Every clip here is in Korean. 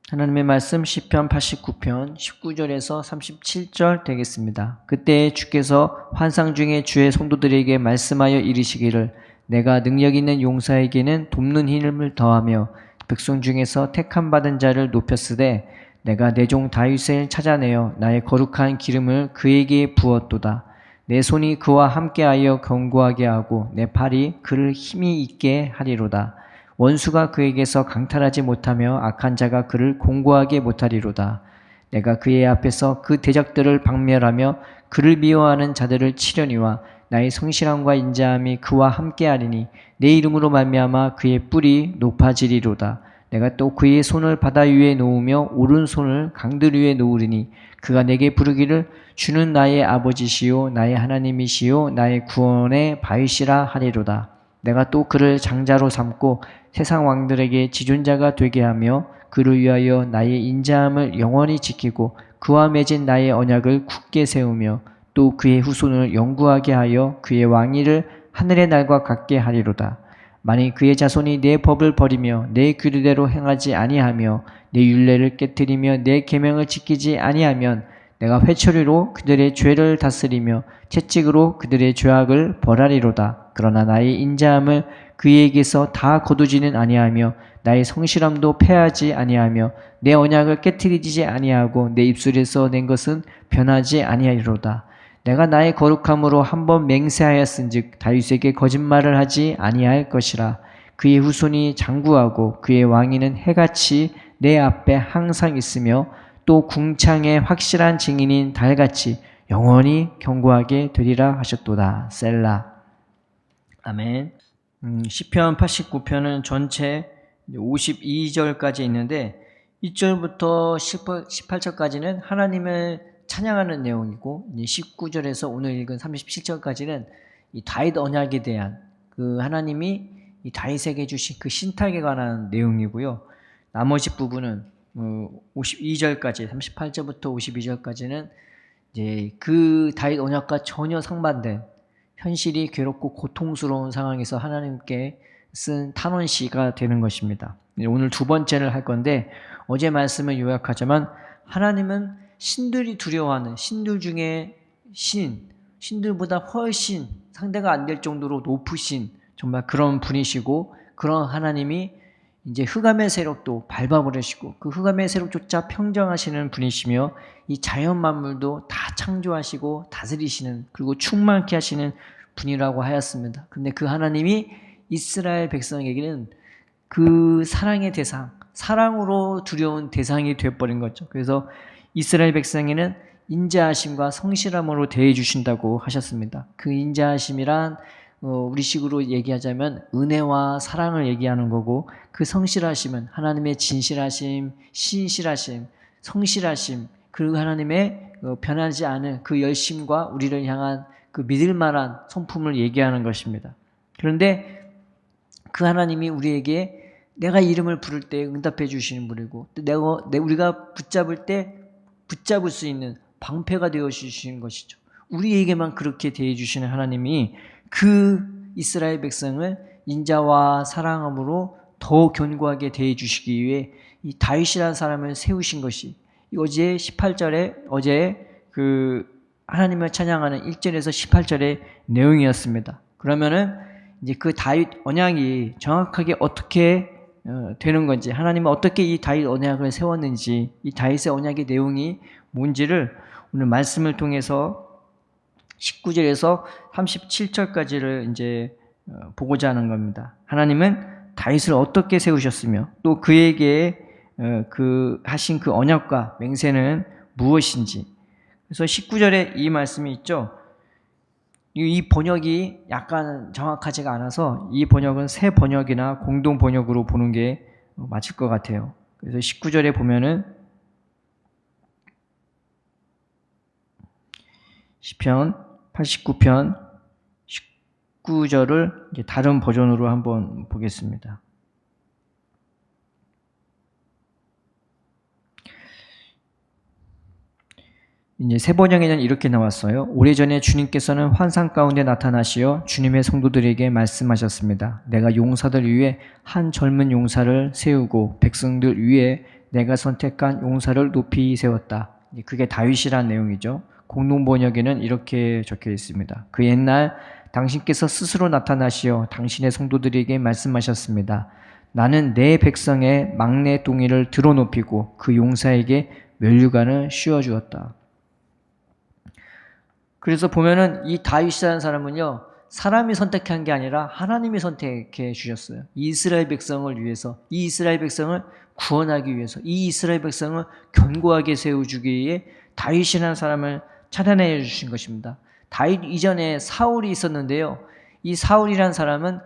하나님의 말씀 시편 89편 19절에서 37절 되겠습니다. 그때 주께서 환상 중에 주의 성도들에게 말씀하여 이르시기를 내가 능력 있는 용사에게는 돕는 힘을 더하며 백성 중에서 택함 받은 자를 높였으되 내가 내 종 다윗을 찾아내어 나의 거룩한 기름을 그에게 부었도다. 내 손이 그와 함께하여 견고하게 하고 내 팔이 그를 힘이 있게 하리로다. 원수가 그에게서 강탈하지 못하며 악한 자가 그를 공고하게 못하리로다. 내가 그의 앞에서 그 대적들을 박멸하며 그를 미워하는 자들을 치려니와 나의 성실함과 인자함이 그와 함께하리니 내 이름으로 말미암아 그의 뿔이 높아지리로다. 내가 또 그의 손을 바다 위에 놓으며 오른손을 강들 위에 놓으리니 그가 내게 부르기를 주는 나의 아버지시요 나의 하나님이시요 나의 구원의 바위시라 하리로다. 내가 또 그를 장자로 삼고 세상 왕들에게 지존자가 되게 하며 그를 위하여 나의 인자함을 영원히 지키고 그와 맺은 나의 언약을 굳게 세우며 또 그의 후손을 영구하게 하여 그의 왕위를 하늘의 날과 같게 하리로다. 만일 그의 자손이 내 법을 버리며 내 규례대로 행하지 아니하며 내 율례를 깨뜨리며 내 계명을 지키지 아니하면 내가 회초리로 그들의 죄를 다스리며 채찍으로 그들의 죄악을 벌하리로다. 그러나 나의 인자함을 그에게서 다 거두지는 아니하며 나의 성실함도 패하지 아니하며 내 언약을 깨뜨리지 아니하고 내 입술에서 낸 것은 변하지 아니하리로다. 내가 나의 거룩함으로 한번 맹세하였은즉 다윗에게 거짓말을 하지 아니할 것이라. 그의 후손이 장구하고 그의 왕위는 해같이 내 앞에 항상 있으며 또 궁창의 확실한 증인인 달같이 영원히 견고하게 되리라 하셨도다. 셀라. 아멘. 시편 89편은 전체 52절까지 있는데 1절부터 18절까지는 하나님을 찬양하는 내용이고 19절에서 오늘 읽은 37절까지는 이 다윗 언약에 대한 그 하나님이 이 다윗에게 주신 그 신탁에 관한 내용이고요. 나머지 부분은 52절까지 38절부터 52절까지는 이제 그 다윗 언약과 전혀 상반된 현실이 괴롭고 고통스러운 상황에서 하나님께 쓴 탄원시가 되는 것입니다. 오늘 두 번째를 할 건데 어제 말씀을 요약하자면 하나님은 신들이 두려워하는 신들 중에 신들보다 훨씬 상대가 안 될 정도로 높으신 정말 그런 분이시고 그런 하나님이 이제 흑암의 세력도 밟아버리시고 그 흑암의 세력조차 평정하시는 분이시며 이 자연 만물도 다 창조하시고 다스리시는 그리고 충만케 하시는 분이라고 하였습니다. 근데 그 하나님이 이스라엘 백성에게는 그 사랑의 대상, 사랑으로 두려운 대상이 되어버린 거죠. 그래서 이스라엘 백성에는 인자하심과 성실함으로 대해주신다고 하셨습니다. 그 인자하심이란 우리식으로 얘기하자면 은혜와 사랑을 얘기하는 거고 그 성실하심은 하나님의 진실하심, 신실하심, 성실하심 그 하나님의 변하지 않은 그 열심과 우리를 향한 그 믿을 만한 성품을 얘기하는 것입니다. 그런데 그 하나님이 우리에게 내가 이름을 부를 때 응답해 주시는 분이고 우리가 붙잡을 때 붙잡을 수 있는 방패가 되어 주시는 것이죠. 우리에게만 그렇게 대해 주시는 하나님이 그 이스라엘 백성을 인자와 사랑함으로 더 견고하게 대해 주시기 위해 이 다윗이라는 사람을 세우신 것이 어제 18절에 어제 그 하나님을 찬양하는 1절에서 18절의 내용이었습니다. 그러면은 이제 그 다윗 언약이 정확하게 어떻게 되는 건지 하나님은 어떻게 이 다윗 언약을 세웠는지 이 다윗의 언약의 내용이 뭔지를 오늘 말씀을 통해서 19절에서 37절까지를 이제 보고자 하는 겁니다. 하나님은 다윗을 어떻게 세우셨으며 또 그에게 그 하신 그 언약과 맹세는 무엇인지. 그래서 19절에 이 말씀이 있죠. 이 번역이 약간 정확하지가 않아서 이 번역은 새 번역이나 공동 번역으로 보는 게 맞을 것 같아요. 그래서 19절에 보면은 시편 89편 19절을 이제 다른 버전으로 한번 보겠습니다. 이제 새 번역에는 이렇게 나왔어요. 오래전에 주님께서는 환상 가운데 나타나시어 주님의 성도들에게 말씀하셨습니다. 내가 용사들 위에 한 젊은 용사를 세우고 백성들 위에 내가 선택한 용사를 높이 세웠다. 그게 다윗이란 내용이죠. 공동 번역에는 이렇게 적혀 있습니다. 그 옛날 당신께서 스스로 나타나시어 당신의 성도들에게 말씀하셨습니다. 나는 내 백성의 막내 동이를 드러높이고 그 용사에게 면류관을 씌워주었다. 그래서 보면은 이 다윗이라는 사람은요, 사람이 선택한 게 아니라 하나님이 선택해 주셨어요. 이 이스라엘 백성을 위해서, 이 이스라엘 백성을 구원하기 위해서, 이 이스라엘 백성을 견고하게 세워주기 위해 다윗이라는 사람을 찾아내 주신 것입니다. 다윗 이전에 사울이 있었는데요. 이 사울이라는 사람은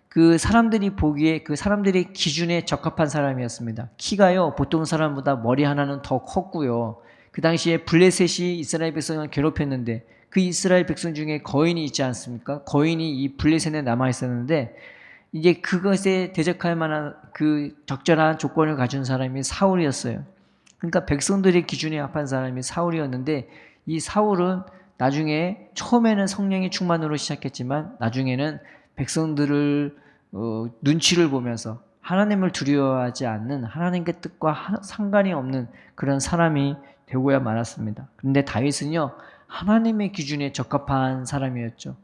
그 사람들이 보기에 그 사람들의 기준에 적합한 사람이었습니다. 키가요, 보통 사람보다 머리 하나는 더 컸고요. 그 당시에 블레셋이 이스라엘 백성을 괴롭혔는데 그 이스라엘 백성 중에 거인이 있지 않습니까? 거인이 이 블레셋에 남아 있었는데 이제 그것에 대적할 만한 그 적절한 조건을 가진 사람이 사울이었어요. 그러니까 백성들의 기준에 합한 사람이 사울이었는데 이 사울은 나중에 처음에는 성령의 충만으로 시작했지만 나중에는 백성들을 눈치를 보면서 하나님을 두려워하지 않는 하나님의 뜻과 상관이 없는 그런 사람이 되고야 말았습니다. 그런데 다윗은요, 하나님의 기준에 적합한 사람이었죠.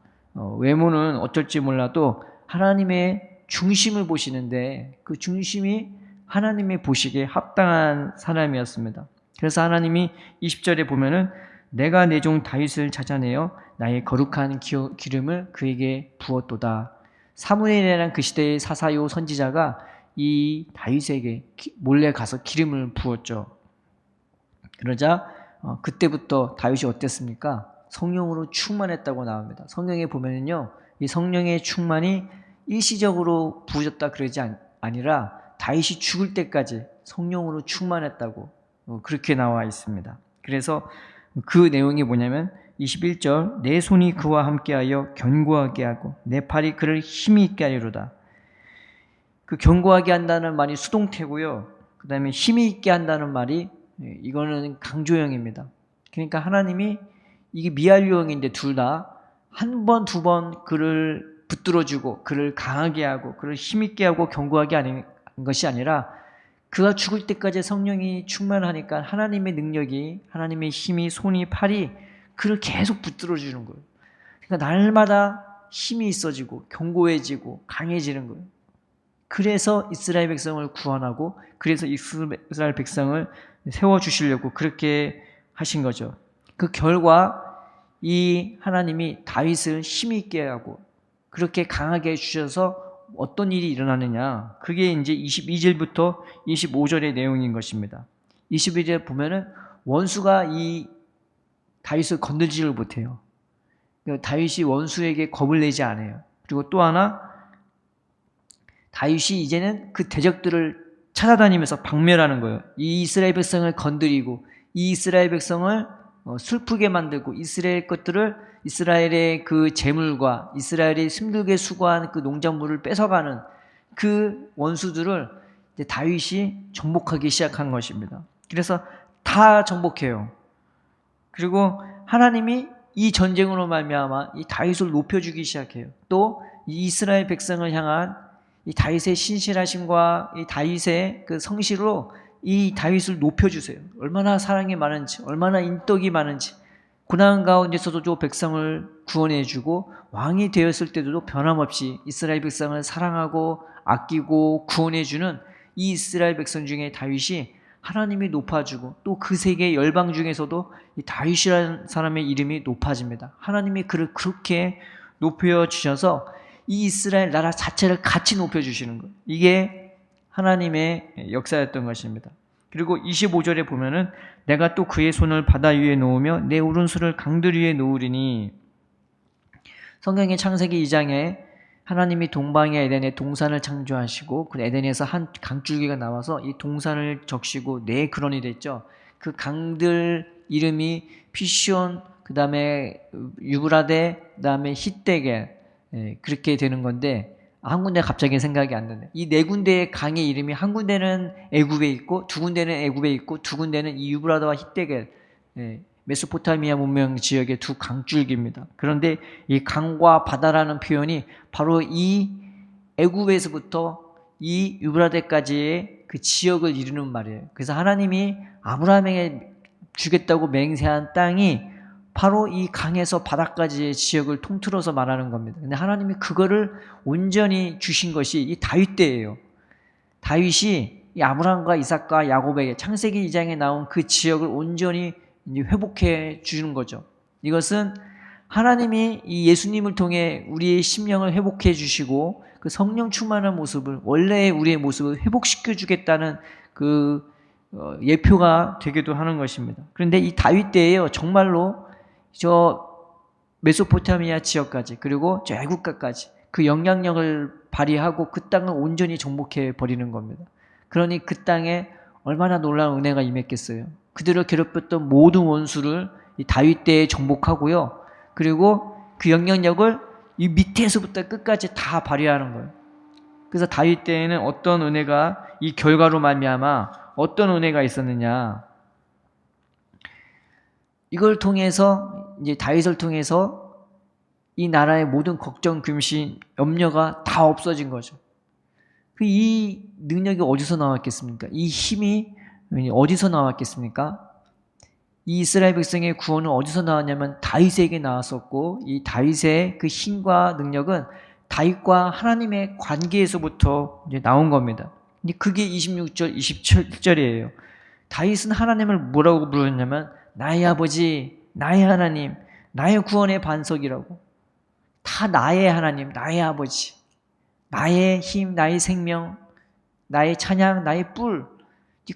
외모는 어쩔지 몰라도 하나님의 중심을 보시는데 그 중심이 하나님의 보시기에 합당한 사람이었습니다. 그래서 하나님이 20절에 보면은 내가 내 종 다윗을 찾아내어 나의 거룩한 기름을 그에게 부었도다. 사무엘이라는 그 시대의 사사요 선지자가 이 다윗에게 몰래 가서 기름을 부었죠. 그러자 그때부터 다윗이 어땠습니까? 성령으로 충만했다고 나옵니다. 성경에 보면은요, 이 성령의 충만이 일시적으로 부어졌다 그러지 아니라 다윗이 죽을 때까지 성령으로 충만했다고 그렇게 나와 있습니다. 그래서 그 내용이 뭐냐면 21절 내 손이 그와 함께하여 견고하게 하고 내 팔이 그를 힘이 있게 하리로다. 그 견고하게 한다는 말이 수동태고요. 그 다음에 힘이 있게 한다는 말이 이거는 강조형입니다. 그러니까 하나님이 이게 미완료형인데 둘 다 한 번, 두 번 그를 붙들어주고 그를 강하게 하고 그를 힘있게 하고 견고하게 하는 것이 아니라 그가 죽을 때까지 성령이 충만하니까 하나님의 능력이, 하나님의 힘이, 손이, 팔이 그를 계속 붙들어주는 거예요. 그러니까 날마다 힘이 있어지고 견고해지고 강해지는 거예요. 그래서 이스라엘 백성을 구원하고 그래서 이스라엘 백성을 세워주시려고 그렇게 하신 거죠. 그 결과 이 하나님이 다윗을 힘이 있게 하고 그렇게 강하게 해주셔서 어떤 일이 일어나느냐, 그게 이제 22절부터 25절의 내용인 것입니다. 22절 보면은 원수가 이 다윗을 건들지를 못해요. 다윗이 원수에게 겁을 내지 않아요. 그리고 또 하나, 다윗이 이제는 그 대적들을 찾아다니면서 박멸하는 거예요. 이 이스라엘 백성을 건드리고 이 이스라엘 백성을 슬프게 만들고 이스라엘의 그 재물과 이스라엘이 힘들게 수고한 그 농작물을 뺏어가는 그 원수들을 이제 다윗이 정복하기 시작한 것입니다. 그래서 다 정복해요. 그리고 하나님이 이 전쟁으로 말미암아 이 다윗을 높여주기 시작해요. 또 이 이스라엘 백성을 향한 이 다윗의 신실하심과 이 다윗의 그 성실로 이 다윗을 높여주세요. 얼마나 사랑이 많은지, 얼마나 인덕이 많은지, 고난 가운데서도 저 백성을 구원해주고 왕이 되었을 때도 변함없이 이스라엘 백성을 사랑하고 아끼고 구원해주는 이 이스라엘 백성 중에 다윗이 하나님이 높아주고 또 그 세계 열방 중에서도 이 다윗이라는 사람의 이름이 높아집니다. 하나님이 그를 그렇게 높여주셔서 이 이스라엘 나라 자체를 같이 높여주시는 거예요. 이게 하나님의 역사였던 것입니다. 그리고 25절에 보면은 내가 또 그의 손을 바다 위에 놓으며 내 오른손을 강들 위에 놓으리니, 성경의 창세기 2장에 하나님이 동방의 에덴에 동산을 창조하시고 그 에덴에서 한 강줄기가 나와서 이 동산을 적시고 네 근원이 됐죠. 그 강들 이름이 피시온, 그 다음에 유브라데, 그 다음에 히데겔, 그렇게 되는 건데 한 군데 갑자기 생각이 안 나네. 이 네 군데의 강의 이름이 한 군데는 애굽에 있고 두 군데는 애굽에 있고 두 군데는 이 유브라다와 히데겔, 메소포타미아 문명 지역의 두 강줄기입니다. 그런데 이 강과 바다라는 표현이 바로 이 애굽에서부터 이 유브라데까지의 그 지역을 이루는 말이에요. 그래서 하나님이 아브라함에게 주겠다고 맹세한 땅이 바로 이 강에서 바다까지의 지역을 통틀어서 말하는 겁니다. 근데 하나님이 그거를 온전히 주신 것이 이 다윗 때예요. 다윗이 이 아브라함과 이삭과 야곱에게 창세기 2장에 나온 그 지역을 온전히 회복해 주는 거죠. 이것은 하나님이 이 예수님을 통해 우리의 심령을 회복해 주시고 그 성령 충만한 모습을, 원래의 우리의 모습을 회복시켜 주겠다는 그 예표가 되기도 하는 것입니다. 그런데 이 다윗 때에요, 정말로 저 메소포타미아 지역까지, 그리고 저 애국가까지 그 영향력을 발휘하고 그 땅을 온전히 정복해 버리는 겁니다. 그러니 그 땅에 얼마나 놀라운 은혜가 임했겠어요. 그들을 괴롭혔던 모든 원수를 이 다윗 때에 정복하고요. 그리고 그 영향력을 이 밑에서부터 끝까지 다 발휘하는 거예요. 그래서 다윗 때에는 어떤 은혜가, 이 결과로 말미암아 어떤 은혜가 있었느냐. 이걸 통해서, 이제 다윗을 통해서 이 나라의 모든 걱정, 근심, 염려가 다 없어진 거죠. 이 능력이 어디서 나왔겠습니까? 이 힘이 어디서 나왔겠습니까? 이 이스라엘 백성의 구원은 어디서 나왔냐면 다윗에게 나왔었고, 이 다윗의 그 힘과 능력은 다윗과 하나님의 관계에서부터 이제 나온 겁니다. 그게 26절, 27절이에요. 다윗은 하나님을 뭐라고 부르냐면 나의 아버지, 나의 하나님, 나의 구원의 반석이라고. 다 나의 하나님, 나의 아버지, 나의 힘, 나의 생명, 나의 찬양, 나의 뿔.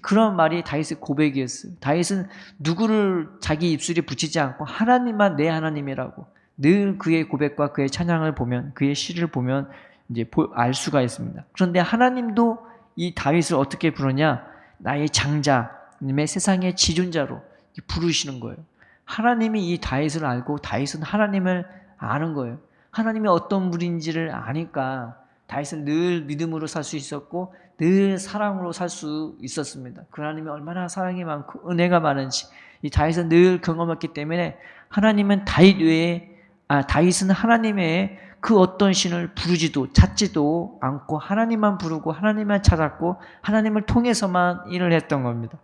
그런 말이 다윗의 고백이었어요. 다윗은 누구를 자기 입술에 붙이지 않고 하나님만 내 하나님이라고 늘 그의 고백과 그의 찬양을 보면, 그의 시를 보면 이제 알 수가 있습니다. 그런데 하나님도 이 다윗을 어떻게 부르냐? 나의 장자, 님의 세상의 지존자로 부르시는 거예요. 하나님이 이 다윗을 알고 다윗은 하나님을 아는 거예요. 하나님이 어떤 분인지를 아니까 다윗은 늘 믿음으로 살 수 있었고 늘 사랑으로 살 수 있었습니다. 그 하나님이 얼마나 사랑이 많고 은혜가 많은지 이 다윗은 늘 경험했기 때문에 하나님은 다윗은 하나님의 그 어떤 신을 부르지도 찾지도 않고 하나님만 부르고 하나님만 찾았고 하나님을 통해서만 일을 했던 겁니다.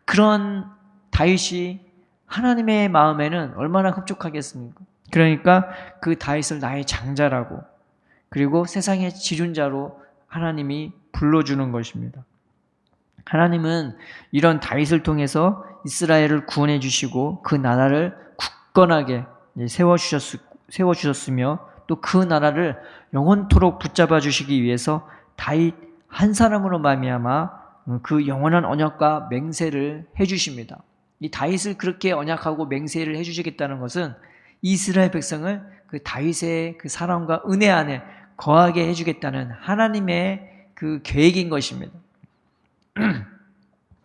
그런 다윗이 하나님의 마음에는 얼마나 흡족하겠습니까? 그러니까 그 다윗을 나의 장자라고, 그리고 세상의 지존자로 하나님이 불러주는 것입니다. 하나님은 이런 다윗을 통해서 이스라엘을 구원해 주시고 그 나라를 굳건하게 세워주셨으며 또 그 나라를 영원토록 붙잡아 주시기 위해서 다윗 한 사람으로 말미암아 그 영원한 언약과 맹세를 해주십니다. 이 다윗을 그렇게 언약하고 맹세를 해주시겠다는 것은 이스라엘 백성을 그 다윗의 그 사랑과 은혜 안에 거하게 해주겠다는 하나님의 그 계획인 것입니다.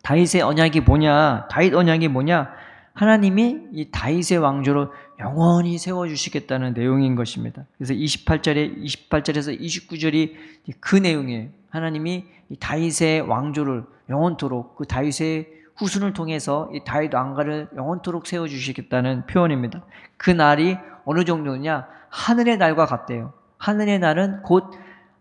다윗의 언약이 뭐냐? 다윗 언약이 뭐냐? 하나님이 이 다윗의 왕조로 영원히 세워주시겠다는 내용인 것입니다. 그래서 28절에서 29절이 그 내용이에요. 하나님이 이 다윗의 왕조를 영원토록, 그 다윗의 후손을 통해서 이 다윗 왕가를 영원토록 세워주시겠다는 표현입니다. 그 날이 어느 정도냐? 하늘의 날과 같대요. 하늘의 날은 곧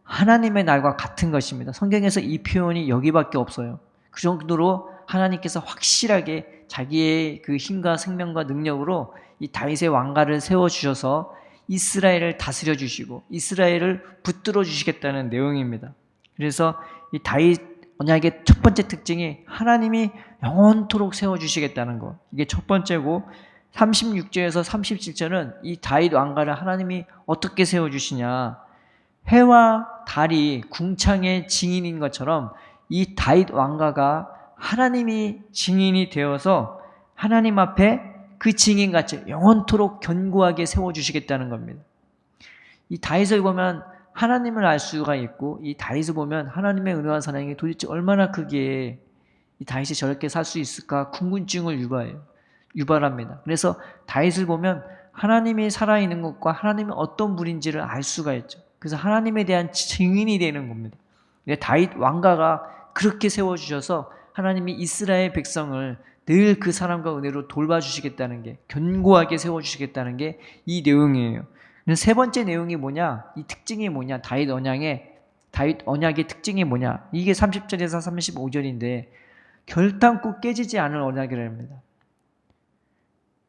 하나님의 날과 같은 것입니다. 성경에서 이 표현이 여기밖에 없어요. 그 정도로 하나님께서 확실하게 자기의 그 힘과 생명과 능력으로 이 다윗의 왕가를 세워주셔서 이스라엘을 다스려 주시고 이스라엘을 붙들어 주시겠다는 내용입니다. 그래서 이 다윗 언약의 첫 번째 특징이 하나님이 영원토록 세워주시겠다는 것. 이게 첫 번째고, 36절에서 37절은 이 다윗 왕가를 하나님이 어떻게 세워주시냐. 해와 달이 궁창의 증인인 것처럼 이 다윗 왕가가 하나님이 증인이 되어서 하나님 앞에 그 증인같이 영원토록 견고하게 세워주시겠다는 겁니다. 이 다윗을 보면 하나님을 알 수가 있고, 이 다윗을 보면 하나님의 은혜와 사랑이 도대체 얼마나 크기에 이 다윗이 저렇게 살 수 있을까 궁금증을 유발합니다. 그래서 다윗을 보면 하나님이 살아있는 것과 하나님이 어떤 분인지를 알 수가 있죠. 그래서 하나님에 대한 증인이 되는 겁니다. 다윗 왕가가 그렇게 세워주셔서 하나님이 이스라엘 백성을 늘 그 사랑과 은혜로 돌봐주시겠다는 게, 견고하게 세워주시겠다는 게 이 내용이에요. 세 번째 내용이 뭐냐? 이 특징이 뭐냐? 다윗 다윗 언약의 특징이 뭐냐? 이게 30절에서 35절인데 결단코 깨지지 않을 언약이랍니다.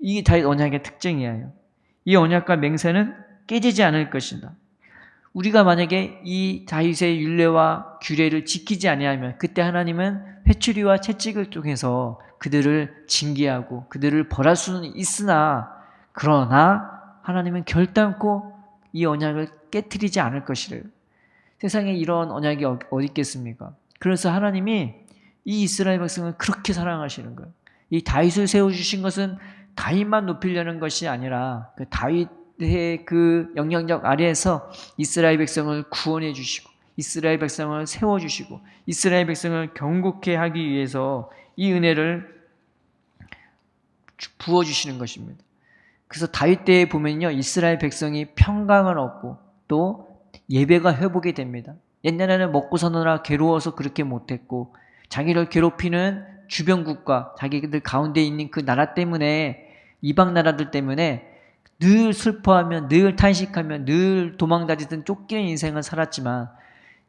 이게 다윗 언약의 특징이에요. 이 언약과 맹세는 깨지지 않을 것이다. 우리가 만약에 이 다윗의 율례와 규례를 지키지 아니하면 그때 하나님은 회초리와 채찍을 통해서 그들을 징계하고 그들을 벌할 수는 있으나 그러나 하나님은 결단코 이 언약을 깨트리지 않을 것이래요. 세상에 이런 언약이 어디 있겠습니까? 그래서 하나님이 이 이스라엘 백성을 그렇게 사랑하시는 거예요. 이 다윗을 세워주신 것은 다윗만 높이려는 것이 아니라 그 다윗의 그 영향력 아래에서 이스라엘 백성을 구원해 주시고 이스라엘 백성을 세워주시고 이스라엘 백성을 경고케 하기 위해서 이 은혜를 부어주시는 것입니다. 그래서 다윗 때에 보면요, 이스라엘 백성이 평강을 얻고 또 예배가 회복이 됩니다. 옛날에는 먹고 사느라 괴로워서 그렇게 못했고 자기를 괴롭히는 주변 국가, 자기들 가운데 있는 그 나라 때문에 이방 나라들 때문에 늘 슬퍼하며 늘 탄식하며 늘 도망다니던 쫓기는 인생을 살았지만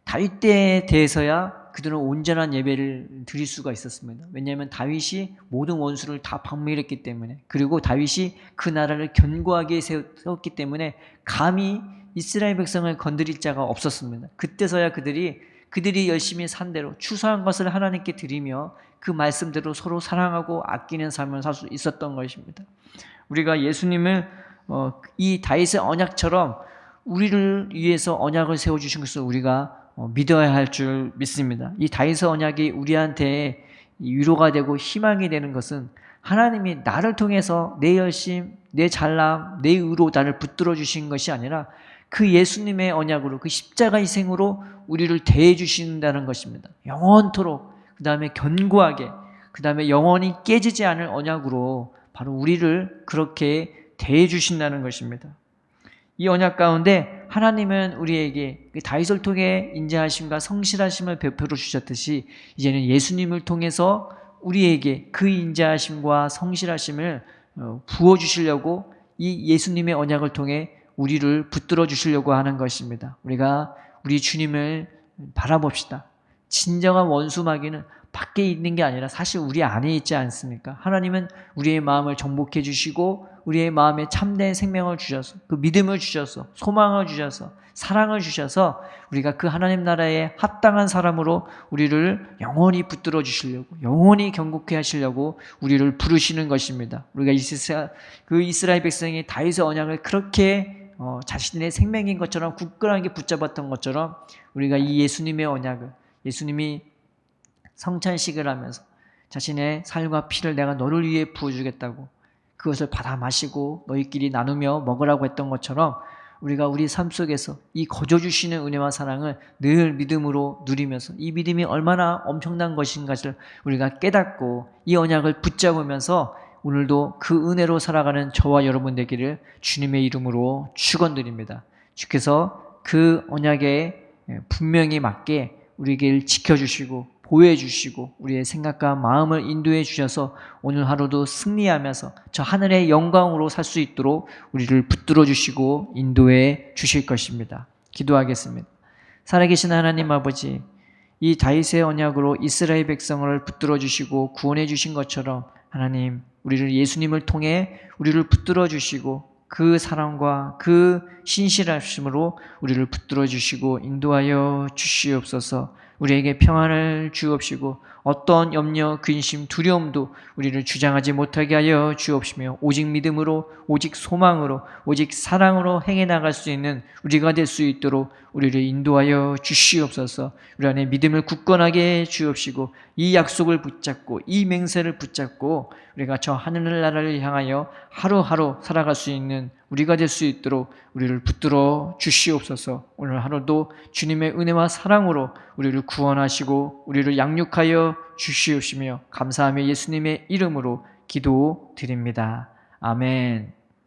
다윗 때에 대해서야 그들은 온전한 예배를 드릴 수가 있었습니다. 왜냐하면 다윗이 모든 원수를 다 박멸했기 때문에, 그리고 다윗이 그 나라를 견고하게 세웠기 때문에 감히 이스라엘 백성을 건드릴 자가 없었습니다. 그때서야 그들이 열심히 산 대로 추수한 것을 하나님께 드리며 그 말씀대로 서로 사랑하고 아끼는 삶을 살 수 있었던 것입니다. 우리가 예수님을 이 다윗의 언약처럼 우리를 위해서 언약을 세워주신 것을 우리가 믿어야 할 줄 믿습니다. 이 다윗의 언약이 우리한테 위로가 되고 희망이 되는 것은 하나님이 나를 통해서 내 열심, 내 잘남, 내 의로 나를 붙들어 주신 것이 아니라 그 예수님의 언약으로, 그 십자가 희생으로 우리를 대해 주신다는 것입니다. 영원토록, 그 다음에 견고하게, 그 다음에 영원히 깨지지 않을 언약으로 바로 우리를 그렇게 대해 주신다는 것입니다. 이 언약 가운데 하나님은 우리에게 다윗을 통해 인자하심과 성실하심을 베풀어 주셨듯이 이제는 예수님을 통해서 우리에게 그 인자하심과 성실하심을 부어주시려고 이 예수님의 언약을 통해 우리를 붙들어 주시려고 하는 것입니다. 우리가 우리 주님을 바라봅시다. 진정한 원수 마귀는 밖에 있는 게 아니라 사실 우리 안에 있지 않습니까? 하나님은 우리의 마음을 정복해 주시고 우리의 마음에 참된 생명을 주셔서 그 믿음을 주셔서 소망을 주셔서 사랑을 주셔서 우리가 그 하나님 나라에 합당한 사람으로 우리를 영원히 붙들어 주시려고 영원히 경고케 하시려고 우리를 부르시는 것입니다. 우리가 그 이스라엘 백성이 다윗의 언약을 그렇게 자신의 생명인 것처럼 굳건하게 붙잡았던 것처럼 우리가 이 예수님의 언약을 예수님이 성찬식을 하면서 자신의 살과 피를 내가 너를 위해 부어주겠다고 그것을 받아 마시고 너희끼리 나누며 먹으라고 했던 것처럼 우리가 우리 삶 속에서 이 거저주시는 은혜와 사랑을 늘 믿음으로 누리면서 이 믿음이 얼마나 엄청난 것인가를 우리가 깨닫고 이 언약을 붙잡으면서 오늘도 그 은혜로 살아가는 저와 여러분 되기를 주님의 이름으로 축원드립니다. 주께서 그 언약에 분명히 맞게 우리를 지켜주시고 보호해 주시고 우리의 생각과 마음을 인도해 주셔서 오늘 하루도 승리하면서 저 하늘의 영광으로 살 수 있도록 우리를 붙들어 주시고 인도해 주실 것입니다. 기도하겠습니다. 살아계신 하나님 아버지, 이 다윗의 언약으로 이스라엘 백성을 붙들어 주시고 구원해 주신 것처럼 하나님, 우리를 예수님을 통해 우리를 붙들어 주시고 그 사랑과 그 신실하심으로 우리를 붙들어 주시고 인도하여 주시옵소서. 우리에게 평안을 주옵시고 어떤 염려, 근심, 두려움도 우리를 주장하지 못하게 하여 주옵시며 오직 믿음으로, 오직 소망으로, 오직 사랑으로 행해 나갈 수 있는 우리가 될 수 있도록 우리를 인도하여 주시옵소서. 우리 안에 믿음을 굳건하게 주옵시고 이 약속을 붙잡고 이 맹세를 붙잡고 우리가 저 하늘나라를 향하여 하루하루 살아갈 수 있는 우리가 될 수 있도록 우리를 붙들어 주시옵소서. 오늘 하루도 주님의 은혜와 사랑으로 우리를 구원하시고 우리를 양육하여 주시옵시며 감사하며 예수님의 이름으로 기도드립니다. 아멘.